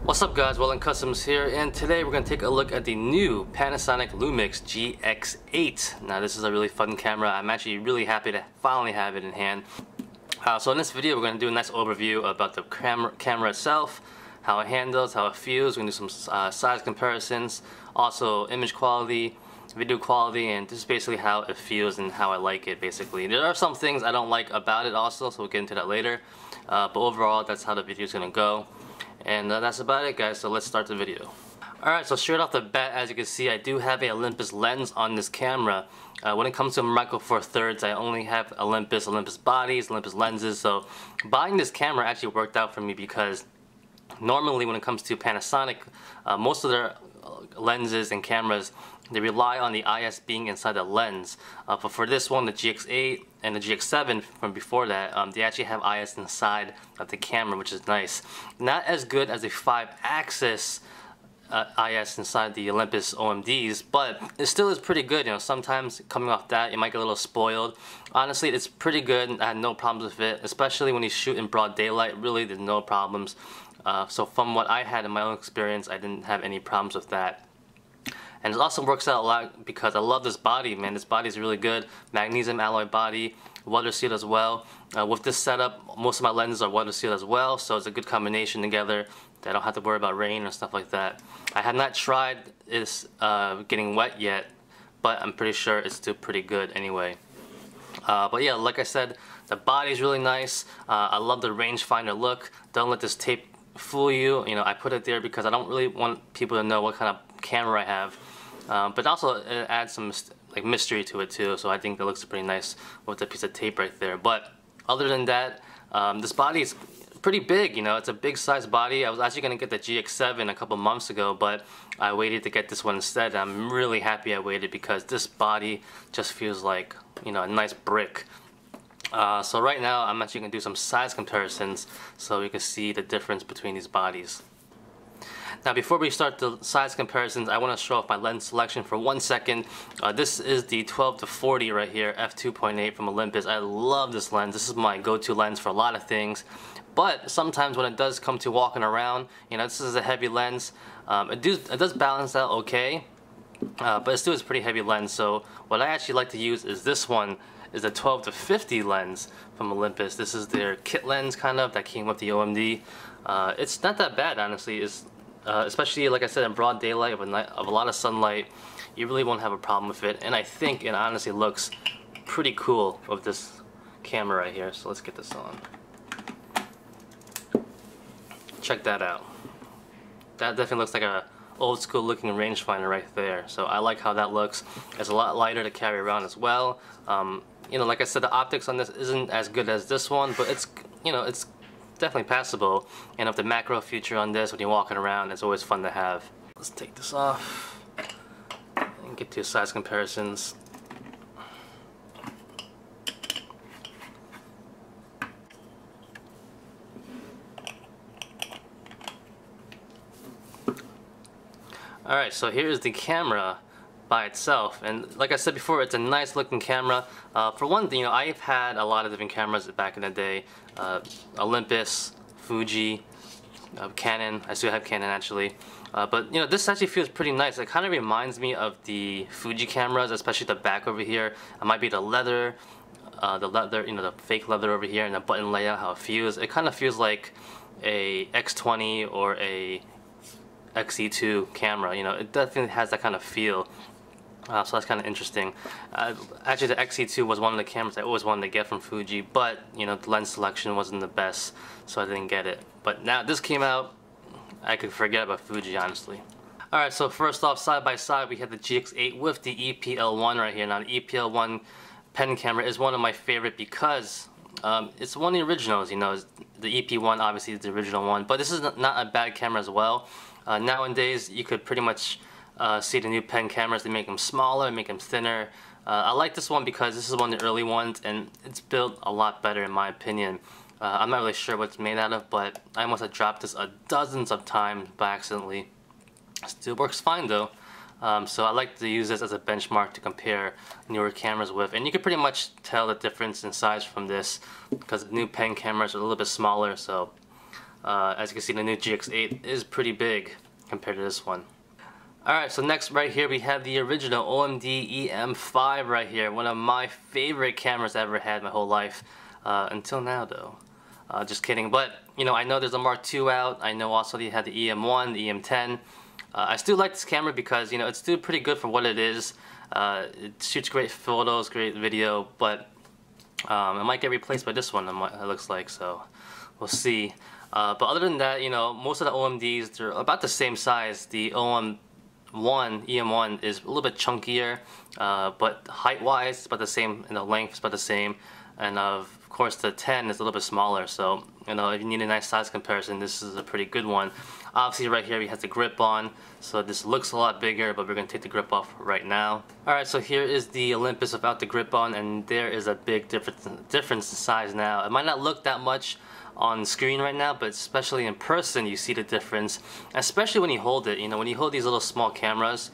What's up guys, Well Customs here, and today we're going to take a look at the new Panasonic Lumix GX8. Now this is a really fun camera. I'm actually really happy to finally have it in hand. So in this video we're going to do a nice overview about the camera itself, how it handles, how it feels. We're going to do some size comparisons, also image quality, video quality, and this is basically how it feels and how I like it basically. There are some things I don't like about it also, so we'll get into that later. But overall that's how the video is going to go. And that's about it guys, so let's start the video. Alright, so straight off the bat, as you can see, I do have a Olympus lens on this camera. When it comes to micro four thirds, I only have Olympus bodies, Olympus lenses, so buying this camera actually worked out for me because normally when it comes to Panasonic, most of their lenses and cameras, they rely on the IS being inside the lens. But for this one, the GX8 and the GX7 from before that, they actually have IS inside of the camera, which is nice. Not as good as a 5-axis IS inside the Olympus OMDs, but it still is pretty good. You know, sometimes coming off that, you might get a little spoiled. Honestly, it's pretty good. I had no problems with it, especially when you shoot in broad daylight. Really, there's no problems. So from what I had in my own experience, I didn't have any problems with that. And it also works out a lot because I love this body, man. This body is really good. Magnesium alloy body, water sealed as well. With this setup, most of my lenses are water sealed as well, so it's a good combination together that I don't have to worry about rain or stuff like that. I have not tried this getting wet yet, but I'm pretty sure it's still pretty good anyway. But yeah, like I said, the body is really nice. I love the rangefinder look. Don't let this tape fool you. You know, I put it there because I don't really want people to know what kind of camera I have. But also it adds some like mystery to it too, so I think that looks pretty nice with the piece of tape right there. But other than that, this body is pretty big. You know, it's a big size body. I was actually going to get the GX7 a couple months ago, but I waited to get this one instead. I'm really happy I waited because this body just feels like, you know, a nice brick. So right now I'm actually going to do some size comparisons so you can see the difference between these bodies. Now before we start the size comparisons, I want to show off my lens selection for 1 second. This is the 12-40 right here, f2.8 from Olympus. I love this lens. This is my go-to lens for a lot of things. But sometimes when it does come to walking around, you know, this is a heavy lens. It does balance out okay, but it still is a pretty heavy lens. So what I actually like to use is this one, is the 12-50 lens from Olympus. This is their kit lens kind of that came with the OMD. It's not that bad honestly. It's especially like I said in broad daylight of a lot of sunlight, you really won't have a problem with it. And I think it honestly looks pretty cool with this camera right here. So let's get this on. Check that out. That definitely looks like a old school looking rangefinder right there. So I like how that looks. It's a lot lighter to carry around as well. You know, like I said, the optics on this isn't as good as this one, but it's, you know, it's definitely passable. And with the macro feature on this, when you're walking around, it's always fun to have. Let's take this off and get to size comparisons. Alright, so here's the camera by itself, and like I said before, it's a nice looking camera. For one thing, you know, I've had a lot of different cameras back in the day. Olympus, Fuji, Canon. I still have Canon actually. But you know, this actually feels pretty nice. It kind of reminds me of the Fuji cameras, especially the back over here. It might be the leather, you know, the fake leather over here, and the button layout, how it feels. It kind of feels like a X20 or a XE2 camera. You know, it definitely has that kind of feel. So that's kind of interesting. Actually, the XE2 was one of the cameras I always wanted to get from Fuji, but you know, the lens selection wasn't the best, so I didn't get it. But now this came out, I could forget about Fuji honestly. Alright, so first off, side by side, we have the GX8 with the EPL1 right here. Now the EPL1 pen camera is one of my favorite because it's one of the originals. You know, the EP1 obviously is the original one, but this is not a bad camera as well. Nowadays, you could pretty much see the new pen cameras. They make them smaller, make them thinner. I like this one because this is one of the early ones, and it's built a lot better in my opinion. I'm not really sure what it's made out of, but I almost have dropped this dozens of times by accidentally. Still works fine though. So I like to use this as a benchmark to compare newer cameras with, and you can pretty much tell the difference in size from this because the new pen cameras are a little bit smaller, so As you can see, the new GX8 is pretty big compared to this one. Alright, so next right here we have the original OMD EM5 right here. One of my favorite cameras I ever had my whole life. Until now though. Just kidding. But, you know, I know there's a Mark II out. I know also they had the EM1, the EM10. I still like this camera because, you know, it's still pretty good for what it is. It shoots great photos, great video, but it might get replaced by this one, it looks like, so we'll see. But other than that, you know, most of the OMDs, they're about the same size. The EM1 is a little bit chunkier, but height-wise, it's about the same, and the length is about the same. And of course, the 10 is a little bit smaller, so, you know, if you need a nice size comparison, this is a pretty good one. Obviously, right here, we have the grip on, so this looks a lot bigger, but we're going to take the grip off right now. Alright, so here is the Olympus without the grip on, and there is a big difference in size now. It might not look that much on screen right now, but especially in person, you see the difference, especially when you hold it. You know, when you hold these little small cameras,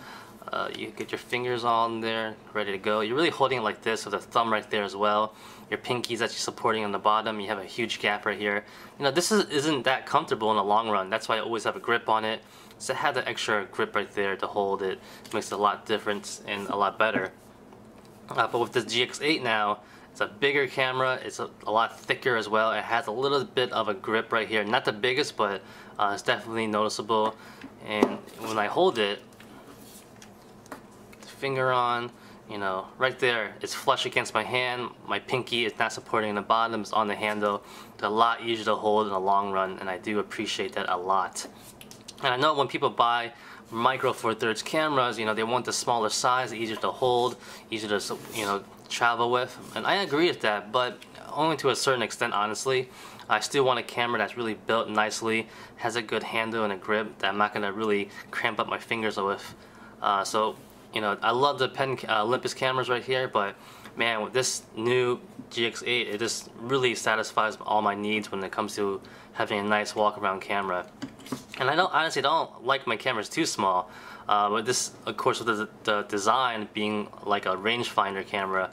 you get your fingers on there, ready to go. You're really holding it like this with a thumb right there as well. Your pinky's actually supporting on the bottom. You have a huge gap right here. You know, this isn't that comfortable in the long run. That's why I always have a grip on it. So I have the extra grip right there to hold it. It makes it a lot different and a lot better. But with this GX8 now, it's a bigger camera. It's a lot thicker as well. It has a little bit of a grip right here. Not the biggest, but it's definitely noticeable. And when I hold it, finger on, you know, right there, it's flush against my hand. My pinky is not supporting the bottom, it's on the handle. It's a lot easier to hold in the long run, and I do appreciate that a lot. And I know when people buy micro four thirds cameras, you know, they want the smaller size, easier to hold, easier to, you know, travel with, and I agree with that, but only to a certain extent, honestly. I still want a camera that's really built nicely, has a good handle and a grip that I'm not gonna really cramp up my fingers with. So, you know, I love the Olympus cameras right here, but man, with this new GX8, it just really satisfies all my needs when it comes to having a nice walk-around camera. And I honestly don't like my cameras too small, but this, of course, with the design being like a rangefinder camera,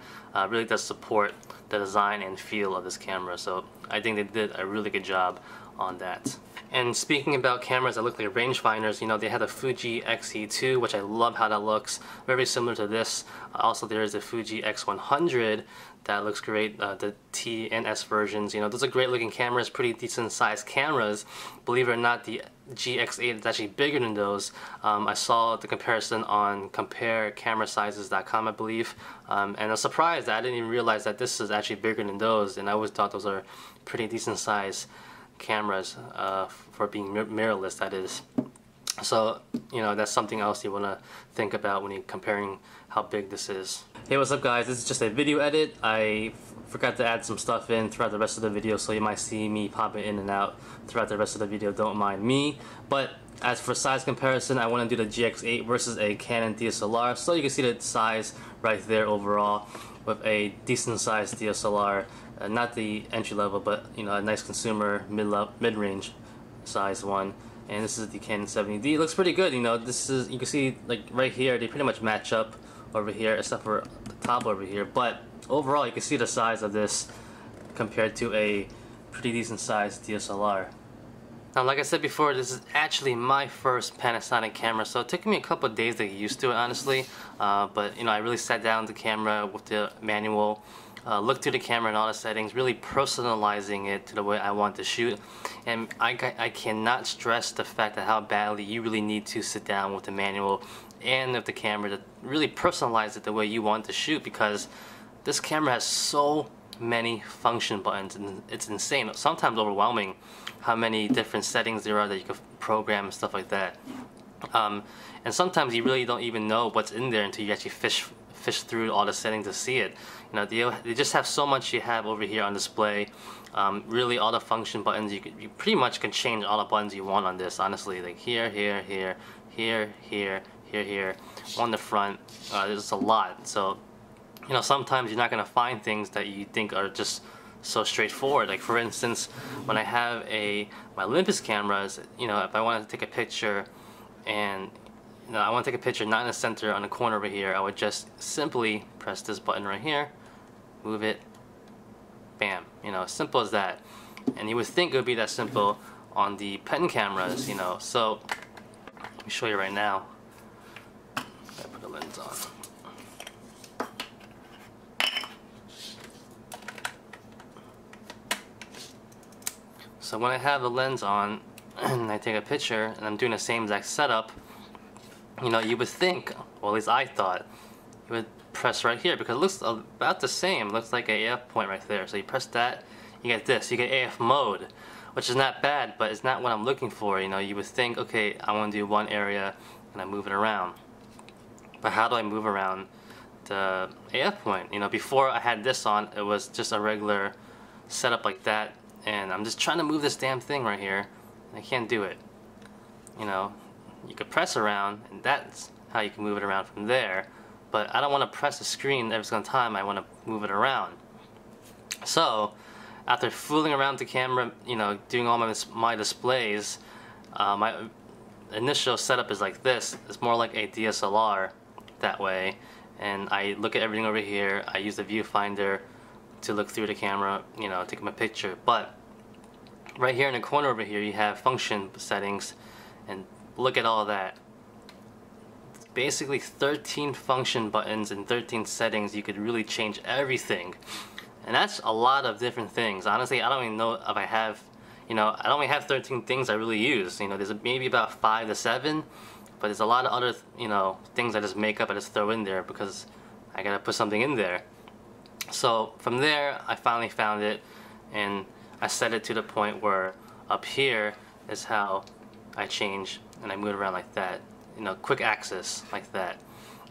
really does support the design and feel of this camera. So I think they did a really good job on that. And speaking about cameras that look like rangefinders, you know, they had a Fuji X-E2, which I love how that looks, very similar to this. Also, there is a Fuji X100 that looks great, the T and S versions. You know, those are great looking cameras, pretty decent sized cameras. Believe it or not, the GX8 is actually bigger than those. I saw the comparison on comparecamera-sizes.com, I believe, and I was surprised that I didn't even realize that this is actually bigger than those, and I always thought those are pretty decent sized cameras for being mirrorless, that is. So, you know, that's something else you want to think about when you're comparing how big this is. Hey, what's up guys? This is just a video edit. I forgot to add some stuff in throughout the rest of the video, so you might see me popping in and out throughout the rest of the video. Don't mind me. But as for size comparison, I want to do the GX8 versus a Canon DSLR, so you can see the size right there overall with a decent sized DSLR. Not the entry level, but you know, a nice consumer mid-range size one. And this is the Canon 70D. It looks pretty good. You know, this is, you can see like right here, they pretty much match up over here, except for the top over here. But overall, you can see the size of this compared to a pretty decent sized DSLR. Now, like I said before, this is actually my first Panasonic camera, so it took me a couple of days to get used to it, honestly. But you know, I really sat down with the camera with the manual. Look through the camera and all the settings, really personalizing it to the way I want to shoot. And I cannot stress the fact that how badly you really need to sit down with the manual and with the camera to really personalize it the way you want to shoot, because this camera has so many function buttons and it's insane, sometimes overwhelming how many different settings there are that you can program and stuff like that. And sometimes you really don't even know what's in there until you actually fish through all the settings to see it. You know, they just have so much you have over here on display. Really, all the function buttons, you pretty much can change all the buttons you want on this, honestly. Like here, here, here, here, here, here, here, on the front. There's a lot. So, you know, sometimes you're not gonna find things that you think are just so straightforward. Like for instance, when I have my Olympus cameras, you know, if I want to take a picture and I want to take a picture not in the center, on the corner over here, I would just simply press this button right here, move it, bam, you know, simple as that. And you would think it would be that simple, on the pen cameras, you know. So let me show you right now. I put the lens on. So when I have the lens on and I take a picture and I'm doing the same exact setup, you know, you would think, well, at least I thought, you would press right here because it looks about the same. It looks like an AF point right there. So you press that, you get this, you get AF mode, which is not bad, but it's not what I'm looking for. You know, you would think, okay, I want to do one area and I move it around. But how do I move around the AF point? You know, before I had this on, it was just a regular setup like that, and I'm just trying to move this damn thing right here, and I can't do it. You know, you could press around, and that's how you can move it around from there, but I don't want to press the screen every single time I want to move it around. So, after fooling around the camera, you know, doing all my displays, my initial setup is like this. It's more like a DSLR that way, and I look at everything over here. I use the viewfinder to look through the camera, you know, take my picture. But right here in the corner over here, you have function settings, and look at all that. It's basically 13 function buttons and 13 settings. You could really change everything, and that's a lot of different things. Honestly, I don't even know if I have, you know, I only have 13 things I really use. You know, there's maybe about 5 to 7, but there's a lot of other, you know, things I just make up, I just throw in there because I gotta put something in there. So from there, I finally found it, and I set it to the point where up here is how I change, and I move it around like that. You know, quick access like that.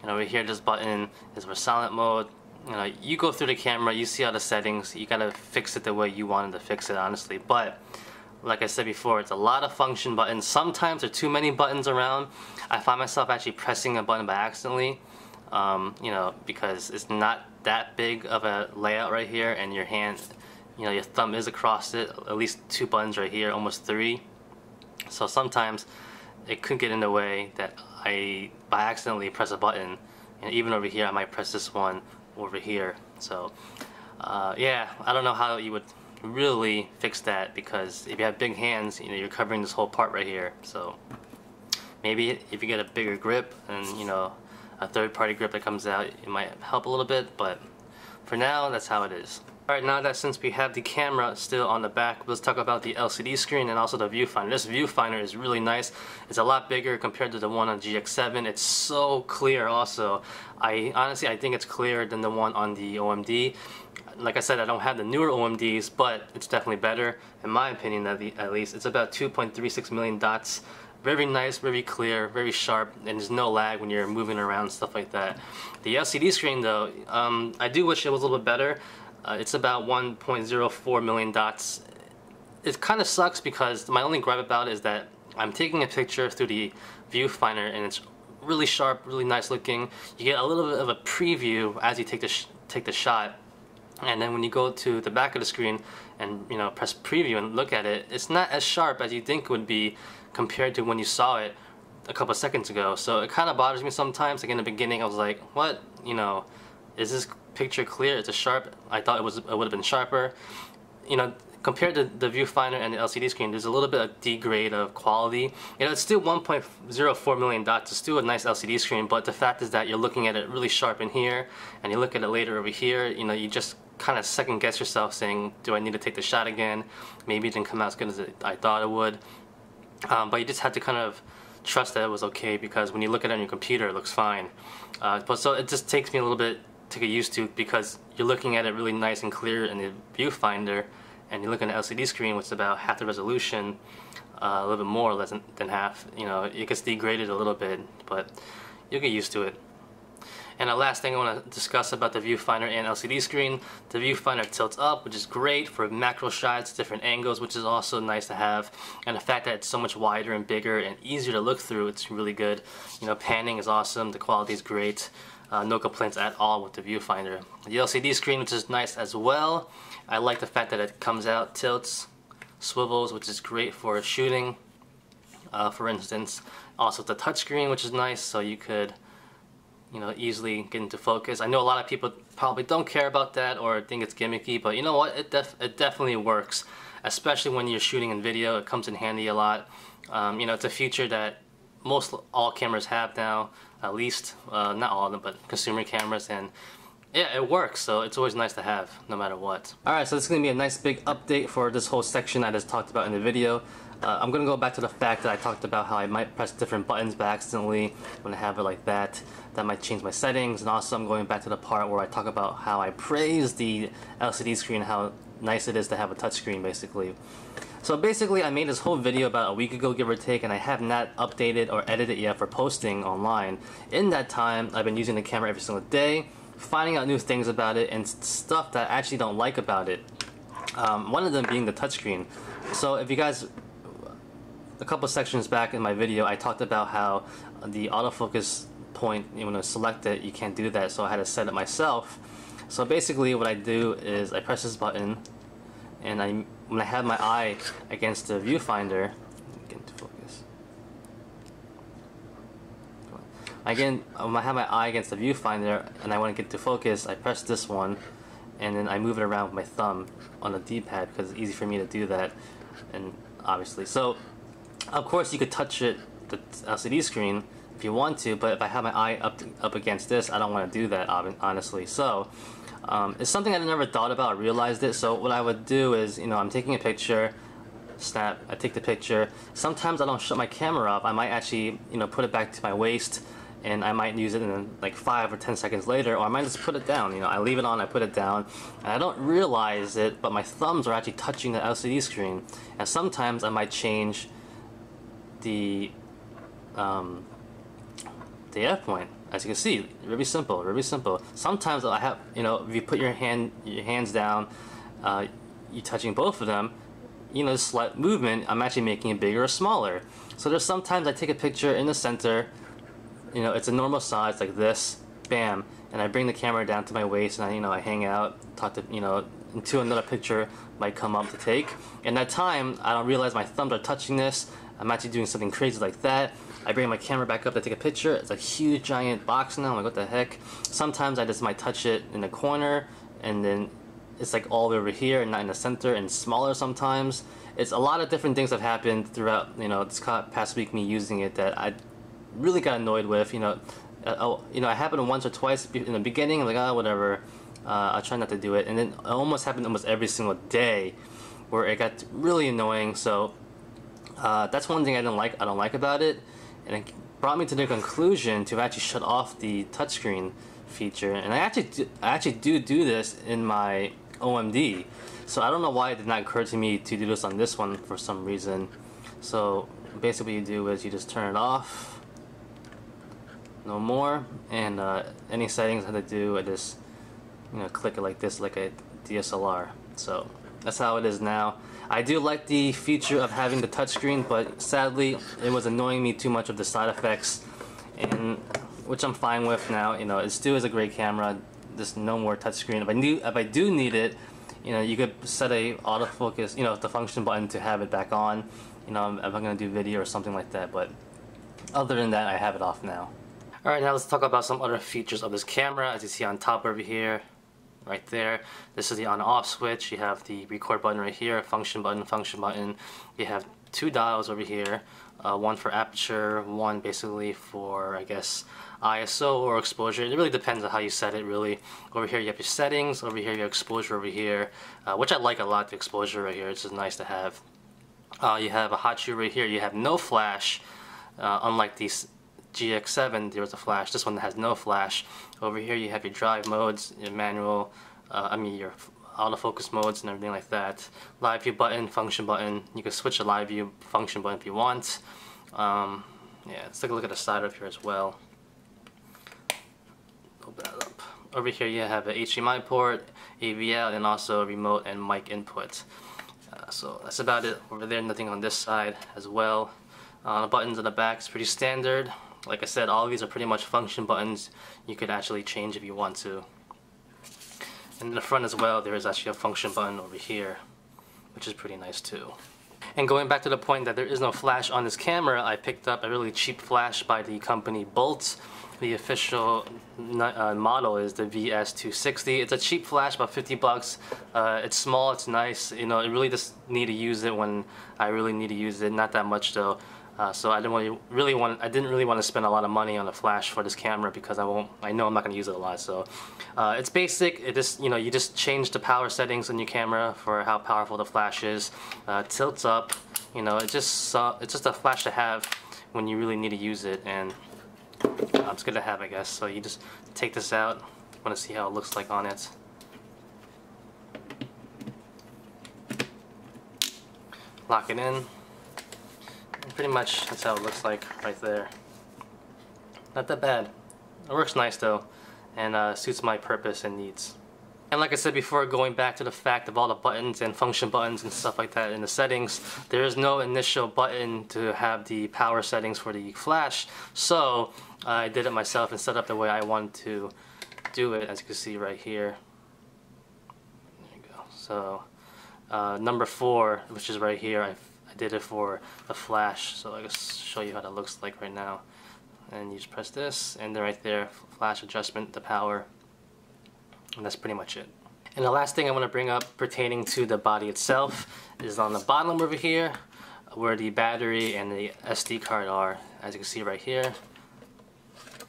And over here, this button is for silent mode. You know, you go through the camera, you see all the settings, you gotta fix it the way you wanted to fix it, honestly. But like I said before, it's a lot of function buttons. Sometimes there are too many buttons around. I find myself actually pressing a button by accidentally, you know, because it's not that big of a layout right here, and your hand, you know, your thumb is across it, at least 2 buttons right here, almost 3. So sometimes it could get in the way that I by accidentally press a button, and even over here I might press this one over here. So yeah, I don't know how you would really fix that, because if you have big hands, you know, you're covering this whole part right here. So maybe if you get a bigger grip and, you know, a third-party grip that comes out, it might help a little bit, but for now, that's how it is. Alright, now that since we have the camera still on the back, let's talk about the LCD screen and also the viewfinder. This viewfinder is really nice. It's a lot bigger compared to the one on GX7. It's so clear also. Honestly, I think it's clearer than the one on the OMD. Like I said, I don't have the newer OMDs, but it's definitely better, in my opinion at least. It's about 2.36 million dots. Very nice, very clear, very sharp, and there's no lag when you're moving around, stuff like that. The LCD screen though, I do wish it was a little bit better. It's about 1.04 million dots. It kind of sucks because my only gripe about it is that I'm taking a picture through the viewfinder and it's really sharp, really nice looking. You get a little bit of a preview as you take the shot, and then when you go to the back of the screen and, you know, press preview and look at it, it's not as sharp as you think it would be compared to when you saw it a couple seconds ago. So it kind of bothers me sometimes. Like in the beginning I was like, what, you know, is this picture clear? It's a sharp, I thought it would have been sharper. You know, compared to the viewfinder and the LCD screen, there's a little bit of degrade of quality. You know, it's still 1.04 million dots. It's still a nice LCD screen, but the fact is that you're looking at it really sharp in here, and you look at it later over here, you know, you just kind of second guess yourself saying, do I need to take the shot again? Maybe it didn't come out as good as I thought it would. But you just had to kind of trust that it was okay, because when you look at it on your computer, it looks fine. But so it just takes me a little bit to get used to, because you're looking at it really nice and clear in the viewfinder, and you look at the LCD screen, which is about half the resolution, a little bit more or less than half. You know, it gets degraded a little bit, but you'll get used to it. And the last thing I want to discuss about the viewfinder and LCD screen, the viewfinder tilts up, which is great for macro shots, different angles, which is also nice to have. And the fact that it's so much wider and bigger and easier to look through, it's really good. You know, panning is awesome, the quality is great. No complaints at all with the viewfinder. The LCD screen, which is nice as well. I like the fact that it comes out, tilts, swivels, which is great for shooting, for instance. Also the touchscreen, which is nice, so you could easily get into focus. I know a lot of people probably don't care about that or think it's gimmicky, but you know what, it definitely works, especially when you're shooting in video. It comes in handy a lot. It's a feature that all cameras have now, at least, not all of them, but consumer cameras, and yeah, it works, so it's always nice to have, no matter what. Alright, so this is going to be a nice big update for this whole section I just talked about in the video. I'm going to go back to the fact that I talked about how I might press different buttons by accidentally when I have it like that. That might change my settings, and also I'm going back to the part where I talk about how I praise the LCD screen, how nice it is to have a touchscreen, basically. So basically, I made this whole video about a week ago, give or take, and I have not updated or edited yet for posting online. In that time, I've been using the camera every single day, finding out new things about it and stuff that I actually don't like about it. One of them being the touchscreen. So if you guys, a couple sections back in my video, I talked about how the autofocus point, when I select it, you can't do that, so I had to set it myself. So basically what I do is I press this button, and when I have my eye against the viewfinder, get into focus. Again, when I have my eye against the viewfinder and I want to get to focus, I press this one, and then I move it around with my thumb on the D-pad because it's easy for me to do that, and obviously. So, of course, you could touch it, the LCD screen, if you want to, but if I have my eye up against this, I don't want to do that, honestly. So, it's something I never thought about or realized it. So what I would do is, I'm taking a picture, snap, I take the picture. Sometimes I don't shut my camera off. I might actually, put it back to my waist, and I might use it in like 5 or 10 seconds later, or I might just put it down. I leave it on, I put it down, and I don't realize it, but my thumbs are actually touching the LCD screen. And sometimes I might change the f-point. As you can see, really simple, really simple. Sometimes I have, if you put your hands down, you're touching both of them, this slight movement, I'm actually making it bigger or smaller. So there's sometimes I take a picture in the center, it's a normal size like this, bam, and I bring the camera down to my waist, and I hang out, talk to, until another picture might come up to take. And that time, I don't realize my thumbs are touching this. I'm actually doing something crazy like that. I bring my camera back up to take a picture. It's a huge giant box now. I'm like, what the heck? Sometimes I just might touch it in the corner, and then it's like all the way over here and not in the center, and smaller sometimes. It's a lot of different things have happened throughout, this past week, me using it, that I really got annoyed with. It happened once or twice in the beginning. I'm like, oh, whatever. I'll try not to do it. And then it almost happened almost every single day, where it got really annoying. So that's one thing I don't like about it. And it brought me to the conclusion to actually shut off the touchscreen feature. And I actually do this in my OMD. So I don't know why it did not occur to me to do this on this one for some reason. So basically what you do is you just turn it off. No more. And any settings I have to do, I just click it like this, like a DSLR. So that's how it is now. I do like the feature of having the touchscreen, but sadly it was annoying me too much of the side effects, and which I'm fine with now. It still is a great camera. Just no more touchscreen. If I do need it, you could set a autofocus, the function button to have it back on. If I'm gonna do video or something like that. But other than that, I have it off now. All right, now let's talk about some other features of this camera. As you see on top over here, right there, this is the on-off switch. You have the record button right here, function button. You have 2 dials over here, one for aperture, one basically for, I guess, ISO or exposure. It really depends on how you set it, really. Over here you have your settings, over here you have exposure over here, which I like a lot, the exposure right here. It's just nice to have. You have a hot shoe right here. You have no flash, unlike these GX7, there was a flash. This one has no flash. Over here you have your drive modes, your manual, your autofocus modes and everything like that. Live view button, function button. You can switch the live view function button if you want. Yeah, let's take a look at the side up here as well. Open that up. Over here you have an HDMI port, AV out, and also remote and mic input. So that's about it over there. Nothing on this side as well. The buttons on the back is pretty standard. Like I said, all of these are pretty much function buttons. You could actually change if you want to. And in the front as well, there is actually a function button over here, which is pretty nice too. And going back to the point that there is no flash on this camera, I picked up a really cheap flash by the company Bolt. The official model is the VS260. It's a cheap flash, about 50 bucks. It's small, it's nice. You know, I really just need to use it when I really need to use it. Not that much though. So I didn't really want to spend a lot of money on a flash for this camera because I know I'm not going to use it a lot. So it's basic. It just, you know, you just change the power settings in your camera for how powerful the flash is. Tilts up. You know, it's just a flash to have when you really need to use it, and it's good to have, I guess. So you just take this out. Want to see how it looks like on it. Lock it in. And pretty much that's how it looks like right there. Not that bad. It works nice though, and suits my purpose and needs. And like I said before, going back to the fact of all the buttons and function buttons and stuff like that in the settings, there is no initial button to have the power settings for the flash. So I did it myself and set up the way I wanted to do it, as you can see right here. There you go. So number 4, which is right here, I did it for the flash. So I just show you how that looks like right now. And you just press this, and then right there, flash adjustment, the power. And that's pretty much it. And the last thing I want to bring up pertaining to the body itself is on the bottom over here, where the battery and the SD card are. As you can see right here,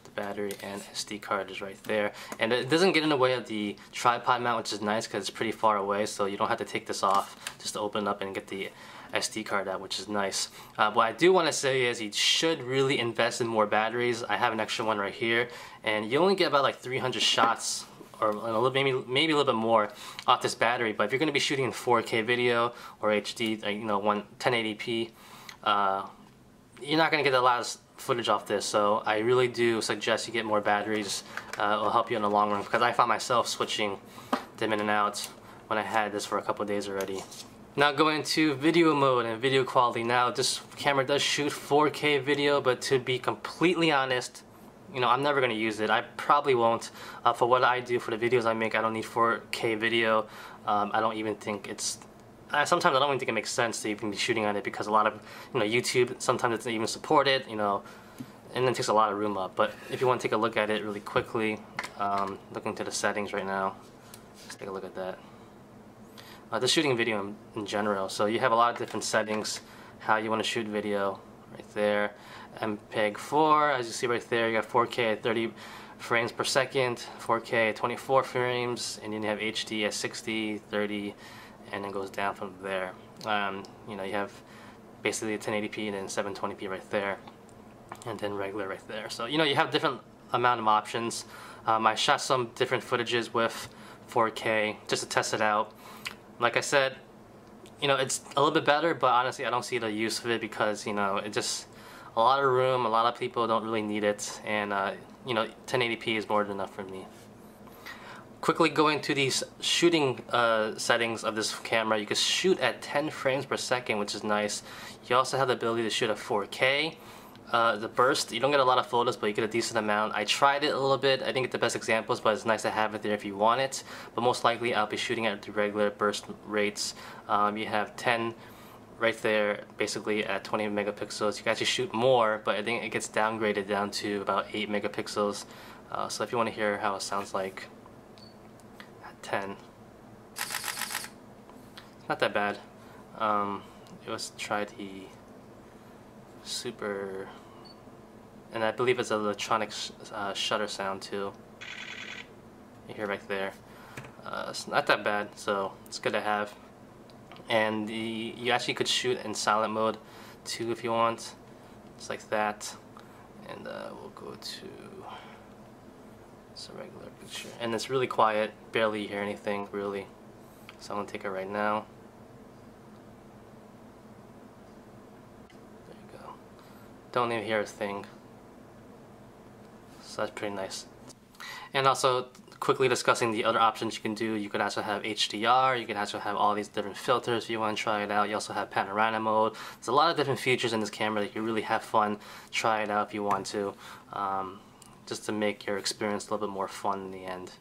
the battery and SD card is right there. And it doesn't get in the way of the tripod mount, which is nice because it's pretty far away, so you don't have to take this off just to open it up and get the SD card out, which is nice. What I do want to say is you should really invest in more batteries. I have an extra one right here, and you only get about like 300 shots or maybe a little bit more off this battery. But if you're going to be shooting in 4K video or HD, you know, 1080p, you're not going to get a lot of footage off this. So I really do suggest you get more batteries. It'll help you in the long run, because I found myself switching them in and out when I had this for a couple of days already. Now going to video mode and video quality. Now this camera does shoot 4K video, but to be completely honest, you know, I'm never going to use it. I probably won't. For what I do, for the videos I make, I don't need 4K video. I don't even think it's... sometimes I don't even think it makes sense to even be shooting on it, because a lot of, you know, YouTube sometimes doesn't even support it, you know, and it takes a lot of room up. But if you want to take a look at it really quickly, looking to the settings right now, let's take a look at that. The shooting video in general, so you have a lot of different settings, how you want to shoot video right there. MPEG 4, as you see right there, you got 4K at 30 frames per second, 4K at 24 frames, and then you have HD at 60, 30, and then goes down from there. You know, you have basically 1080p and then 720p right there, and then regular right there. So, you know, you have different amount of options. I shot some different footages with 4K just to test it out. Like I said, you know, it's a little bit better, but honestly I don't see the use of it, because, you know, it just, a lot of room, a lot of people don't really need it, and you know, 1080p is more than enough for me. Quickly going to these shooting settings of this camera, you can shoot at 10 frames per second, which is nice. You also have the ability to shoot at 4K. The burst, you don't get a lot of photos, but you get a decent amount. I tried it a little bit. I didn't get the best examples, but it's nice to have it there if you want it. But most likely I'll be shooting at the regular burst rates. You have 10 right there, basically at 20 megapixels. You can actually shoot more, but I think it gets downgraded down to about 8 megapixels. So if you want to hear how it sounds like at 10, it's not that bad. Let's try the super, and I believe it's an electronic shutter sound too. You hear right there. It's not that bad, so it's good to have. And you actually could shoot in silent mode too if you want, just like that. And we'll go to, it's a regular picture, and it's really quiet, barely hear anything really. So I'm gonna take it right now. There you go. Don't even hear a thing. So that's pretty nice. And also, quickly discussing the other options you can do, you could also have HDR, you can also have all these different filters if you want to try it out. You also have Panorama Mode. There's a lot of different features in this camera that you can really have fun. Try it out if you want to, just to make your experience a little bit more fun in the end.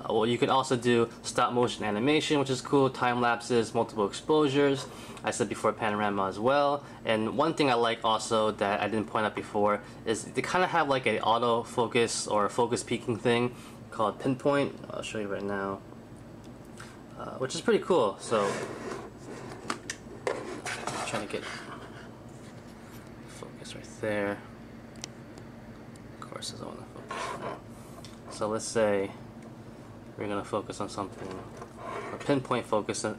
Well, you could also do stop motion animation, which is cool, time lapses, multiple exposures. I said before, panorama as well. And one thing I like also that I didn't point out before is they kind of have like a auto focus or focus peaking thing called pinpoint. I'll show you right now, which is pretty cool. So I'm trying to get focus right there. Of course, I want to focus. So let's say we're gonna focus on something, or pinpoint focusing,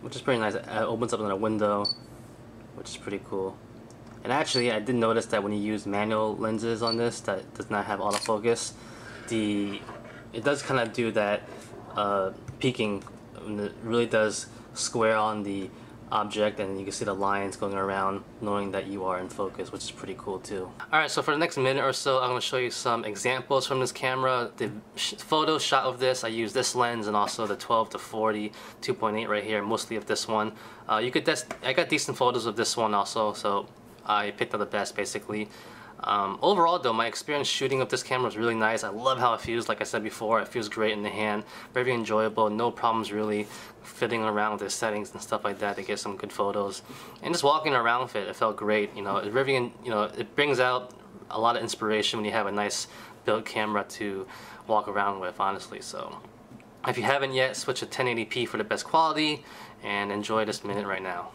which is pretty nice. It opens up in a window, which is pretty cool. And actually, I did notice that when you use manual lenses on this that does not have autofocus, it does kind of do that peaking. It really does square on the object, and you can see the lines going around knowing that you are in focus, which is pretty cool too. Alright, so for the next minute or so, I'm going to show you some examples from this camera. The photos shot of this, I use this lens and also the 12 to 40 2.8 right here, mostly of this one. I got decent photos of this one also, so I picked out the best basically. Overall though, my experience shooting with this camera was really nice. I love how it feels. Like I said before, it feels great in the hand, very enjoyable, no problems really fiddling around with the settings and stuff like that to get some good photos. And just walking around with it, it felt great. You know, it brings out a lot of inspiration when you have a nice built camera to walk around with, honestly. So if you haven't yet, switch to 1080p for the best quality and enjoy this minute right now.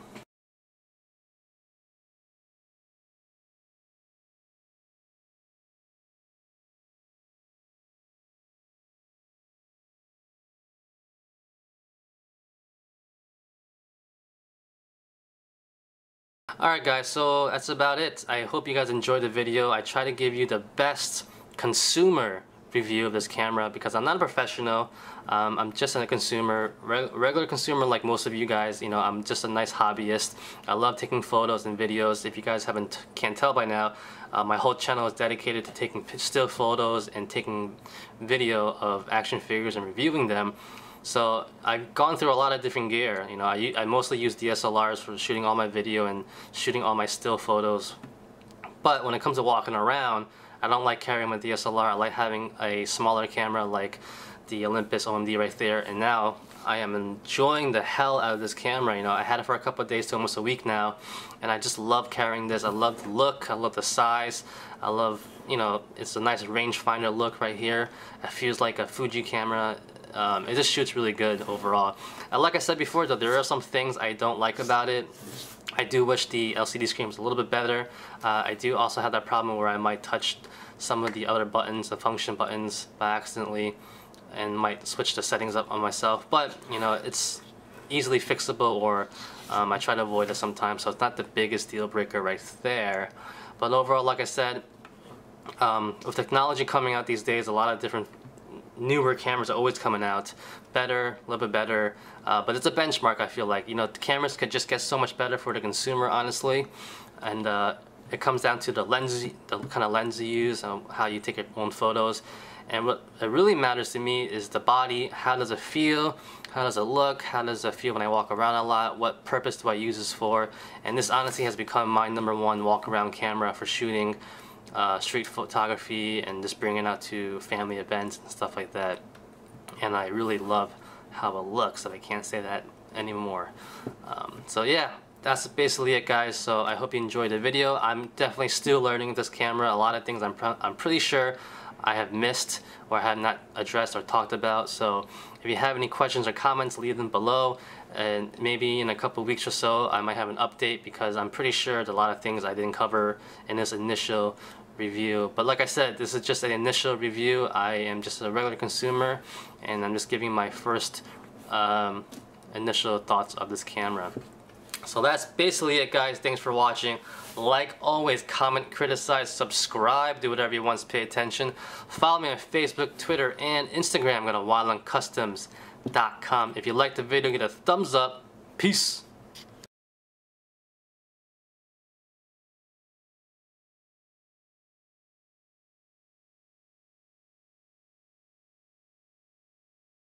Alright guys, so that's about it. I hope you guys enjoyed the video. I try to give you the best consumer review of this camera because I'm not a professional. I'm just a consumer, regular consumer like most of you guys. You know, I'm just a nice hobbyist. I love taking photos and videos. If you guys can't tell by now, my whole channel is dedicated to taking still photos and taking video of action figures and reviewing them. So I've gone through a lot of different gear. You know, I mostly use DSLRs for shooting all my video and shooting all my still photos. But when it comes to walking around, I don't like carrying my DSLR. I like having a smaller camera like the Olympus OMD right there. And now I am enjoying the hell out of this camera. You know, I had it for a couple of days to almost a week now, and I just love carrying this. I love the look. I love the size. I love, you know, it's a nice rangefinder look right here. It feels like a Fuji camera. It just shoots really good overall. Like I said before though, there are some things I don't like about it. I do wish the LCD screen was a little bit better. I do also have that problem where I might touch some of the other buttons, the function buttons, by accidentally, and might switch the settings up on myself. But you know, it's easily fixable, or I try to avoid it sometimes, so it's not the biggest deal breaker right there. But overall, like I said, with technology coming out these days, a lot of different newer cameras are always coming out, better, a little bit better, but it's a benchmark. I feel like, you know, the cameras could just get so much better for the consumer, honestly, and it comes down to the lens, the kind of lens you use, and how you take your own photos. And what it really matters to me is the body. How does it feel? How does it look? How does it feel when I walk around a lot? What purpose do I use this for? And this honestly has become my #1 walk around camera for shooting street photography and just bringing it out to family events and stuff like that. And I really love how it looks, so I can't say that anymore. So yeah, that's basically it guys. So I hope you enjoyed the video. I'm definitely still learning this camera. A lot of things I'm pretty sure I have missed or have not addressed or talked about. So if you have any questions or comments, leave them below, and maybe in a couple weeks or so I might have an update, because I'm pretty sure there's a lot of things I didn't cover in this initial review. But like I said, this is just an initial review. I am just a regular consumer, and I'm just giving my first initial thoughts of this camera. So that's basically it guys. Thanks for watching. Like always, comment, criticize, subscribe, do whatever you want to pay attention. Follow me on Facebook, Twitter, and Instagram. Go to wildlandcustoms.com. If you liked the video, get a thumbs up. Peace.